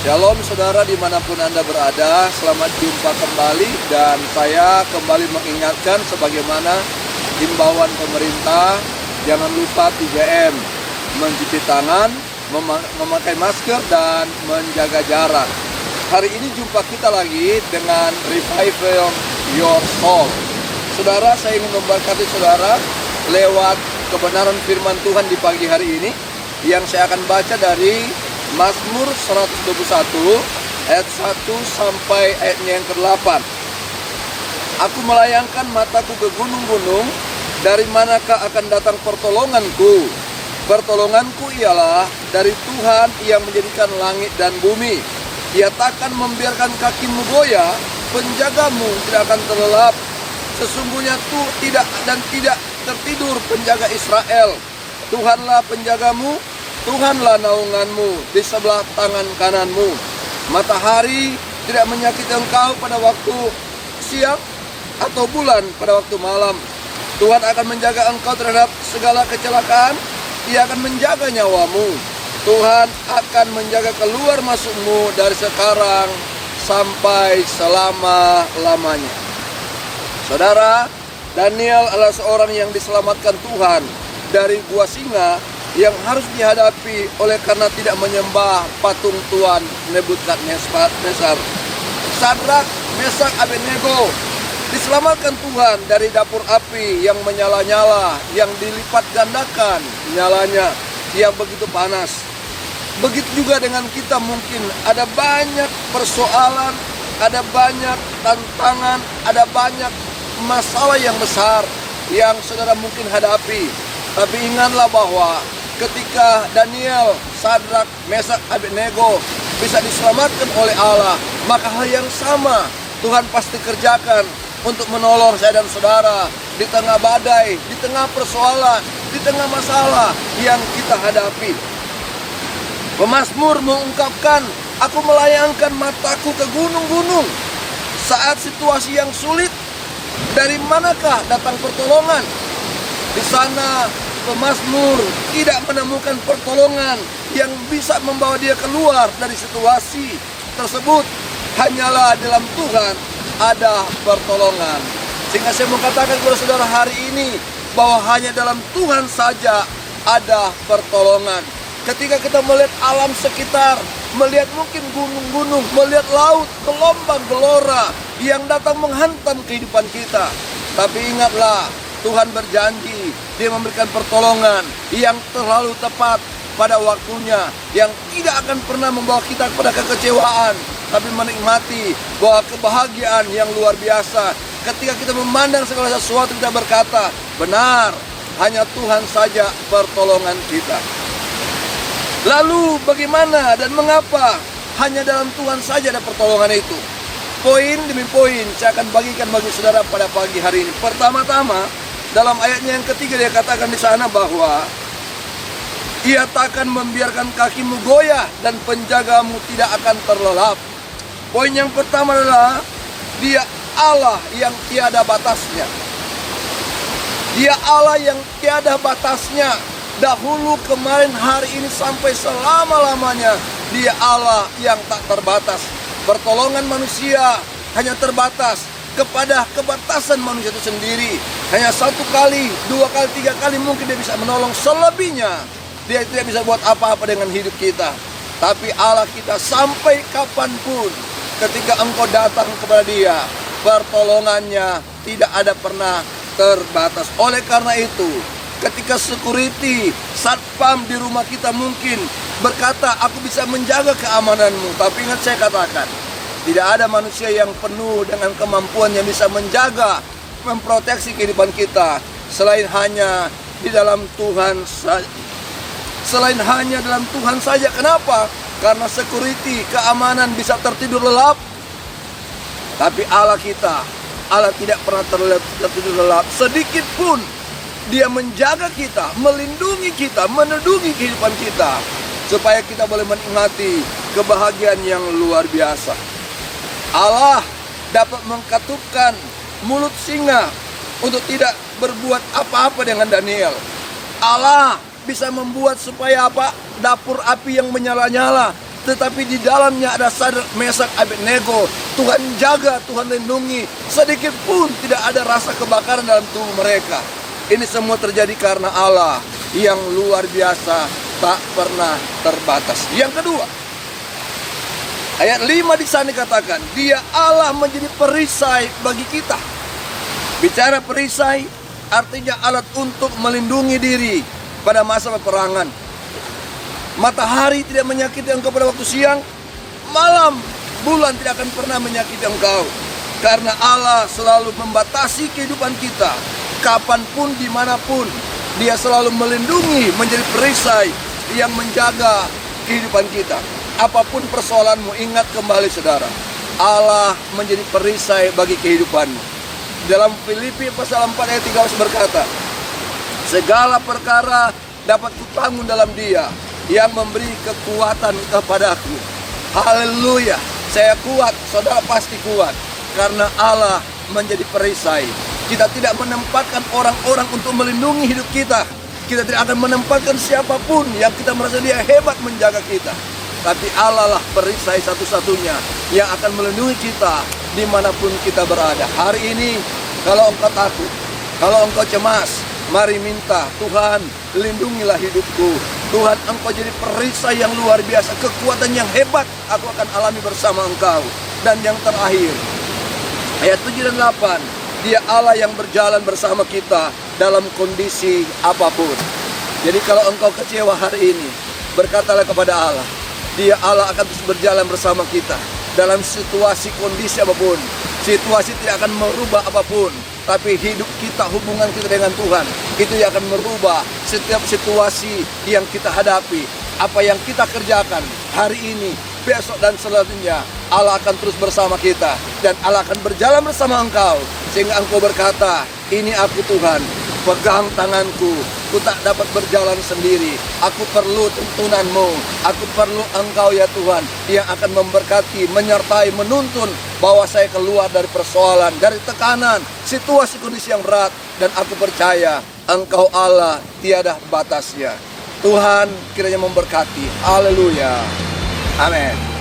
Shalom saudara dimanapun Anda berada, selamat jumpa kembali. Dan saya kembali mengingatkan sebagaimana himbauan pemerintah, jangan lupa 3M, mencuci tangan, memakai masker, dan menjaga jarak. Hari ini jumpa kita lagi dengan Revival Your Soul. Saudara, saya ingin memberkati saudara lewat kebenaran firman Tuhan di pagi hari ini, yang saya akan baca dari Mazmur 121 ayat 1 sampai ayatnya yang ke-8. Aku melayangkan mataku ke gunung-gunung, dari manakah akan datang pertolonganku? Pertolonganku ialah dari Tuhan yang menjadikan langit dan bumi. Ia takkan membiarkan kakimu goyah, penjagamu tidak akan terlelap. Sesungguhnya tidak tertidur penjaga Israel. Tuhanlah penjagamu, Tuhanlah naunganmu di sebelah tangan kananmu. Matahari tidak menyakiti engkau pada waktu siang, atau bulan pada waktu malam. Tuhan akan menjaga engkau terhadap segala kecelakaan. Ia akan menjaga nyawamu. Tuhan akan menjaga keluar masukmu dari sekarang sampai selama-lamanya. Saudara, Daniel adalah seorang yang diselamatkan Tuhan dari gua singa yang harus dihadapi oleh karena tidak menyembah patung tuan Nebukadnezar. Sadrak, Mesak, Abednego diselamatkan Tuhan dari dapur api yang menyala-nyala, yang dilipat gandakan nyalanya, yang begitu panas. Begitu juga dengan kita, mungkin ada banyak persoalan, ada banyak tantangan, ada banyak masalah yang besar yang saudara mungkin hadapi. Tapi ingatlah bahwa ketika Daniel, Sadrak, Mesak, Abednego bisa diselamatkan oleh Allah, maka hal yang sama Tuhan pasti kerjakan untuk menolong saya dan saudara di tengah badai, di tengah persoalan, di tengah masalah yang kita hadapi. Pemazmur mengungkapkan, aku melayangkan mataku ke gunung-gunung. Saat situasi yang sulit, dari manakah datang pertolongan? Di sana pemazmur tidak menemukan pertolongan yang bisa membawa dia keluar dari situasi tersebut. Hanyalah dalam Tuhan ada pertolongan. Sehingga saya mau katakan kepada saudara hari ini bahwa hanya dalam Tuhan saja ada pertolongan. Ketika kita melihat alam sekitar, melihat mungkin gunung-gunung, melihat laut, gelombang gelora yang datang menghantam kehidupan kita, tapi ingatlah, Tuhan berjanji, Dia memberikan pertolongan yang terlalu tepat pada waktunya, yang tidak akan pernah membawa kita kepada kekecewaan, tapi menikmati bahwa kebahagiaan yang luar biasa. Ketika kita memandang segala sesuatu, kita berkata, benar, hanya Tuhan saja pertolongan kita. Lalu bagaimana dan mengapa hanya dalam Tuhan saja ada pertolongan itu? Poin demi poin saya akan bagikan bagi saudara pada pagi hari ini. Pertama-tama, dalam ayatnya yang ketiga dia katakan di sana bahwa Ia takkan membiarkan kakimu goyah dan penjagamu tidak akan terlelap. Poin yang pertama adalah Dia Allah yang tiada batasnya. Dia Allah yang tiada batasnya. Dahulu, kemarin, hari ini, sampai selama-lamanya Dia Allah yang tak terbatas. Pertolongan manusia hanya terbatas kepada kebatasan manusia itu sendiri. Hanya satu kali, dua kali, tiga kali mungkin Dia bisa menolong. Selebihnya Dia tidak bisa buat apa-apa dengan hidup kita. Tapi Allah kita sampai kapanpun, ketika engkau datang kepada Dia, pertolongannya tidak ada pernah terbatas. Oleh karena itu, ketika security, satpam di rumah kita mungkin berkata, aku bisa menjaga keamananmu. Tapi ingat saya katakan, tidak ada manusia yang penuh dengan kemampuan yang bisa menjaga, memproteksi kehidupan kita selain hanya di dalam Tuhan saja. Selain hanya dalam Tuhan saja. Kenapa? Karena security, keamanan bisa tertidur lelap. Tapi Allah kita, Allah tidak pernah tertidur lelap sedikit pun. Dia menjaga kita, melindungi kita, menedungi kehidupan kita, supaya kita boleh menikmati kebahagiaan yang luar biasa. Allah dapat mengkatupkan mulut singa untuk tidak berbuat apa-apa dengan Daniel. Allah bisa membuat supaya apa? Dapur api yang menyala-nyala tetapi di dalamnya ada Sadrak, Mesak, Abednego. Tuhan jaga, Tuhan lindungi. Sedikit pun tidak ada rasa kebakaran dalam tubuh mereka. Ini semua terjadi karena Allah yang luar biasa, tak pernah terbatas. Yang kedua, ayat 5 di sana dikatakan, Dia Allah menjadi perisai bagi kita. Bicara perisai artinya alat untuk melindungi diri pada masa peperangan. Matahari tidak menyakiti engkau pada waktu siang, malam bulan tidak akan pernah menyakiti engkau. Karena Allah selalu membatasi kehidupan kita. Kapanpun, dimanapun, Dia selalu melindungi, menjadi perisai yang menjaga kehidupan kita. Apapun persoalanmu, ingat kembali saudara, Allah menjadi perisai bagi kehidupanmu. Dalam Filipi pasal 4 ayat 13 berkata, segala perkara dapat kubangun dalam Dia yang memberi kekuatan kepadaku. Haleluya, saya kuat, saudara pasti kuat, karena Allah menjadi perisai. Kita tidak menempatkan orang-orang untuk melindungi hidup kita. Kita tidak akan menempatkan siapapun yang kita merasa dia hebat menjaga kita. Tapi Allah lah perisai satu-satunya yang akan melindungi kita dimanapun kita berada. Hari ini, kalau engkau takut, kalau engkau cemas, mari minta, Tuhan lindungilah hidupku. Tuhan, engkau jadi perisai yang luar biasa, kekuatan yang hebat aku akan alami bersama engkau. Dan yang terakhir, ayat 7 dan 8, Dia Allah yang berjalan bersama kita dalam kondisi apapun. Jadi kalau engkau kecewa hari ini, berkatalah kepada Allah, Dia Allah akan terus berjalan bersama kita dalam situasi kondisi apapun. Situasi tidak akan merubah apapun, tapi hidup kita, hubungan kita dengan Tuhan, itu yang akan merubah setiap situasi yang kita hadapi. Apa yang kita kerjakan hari ini, besok dan selanjutnya, Allah akan terus bersama kita. Dan Allah akan berjalan bersama engkau, sehingga engkau berkata, ini aku Tuhan, pegang tanganku, ku tak dapat berjalan sendiri. Aku perlu tuntunanmu, aku perlu engkau ya Tuhan, yang akan memberkati, menyertai, menuntun, bahwa saya keluar dari persoalan, dari tekanan, situasi kondisi yang berat. Dan aku percaya, engkau Allah tiada batasnya. Tuhan kiranya memberkati. Haleluya. Amin.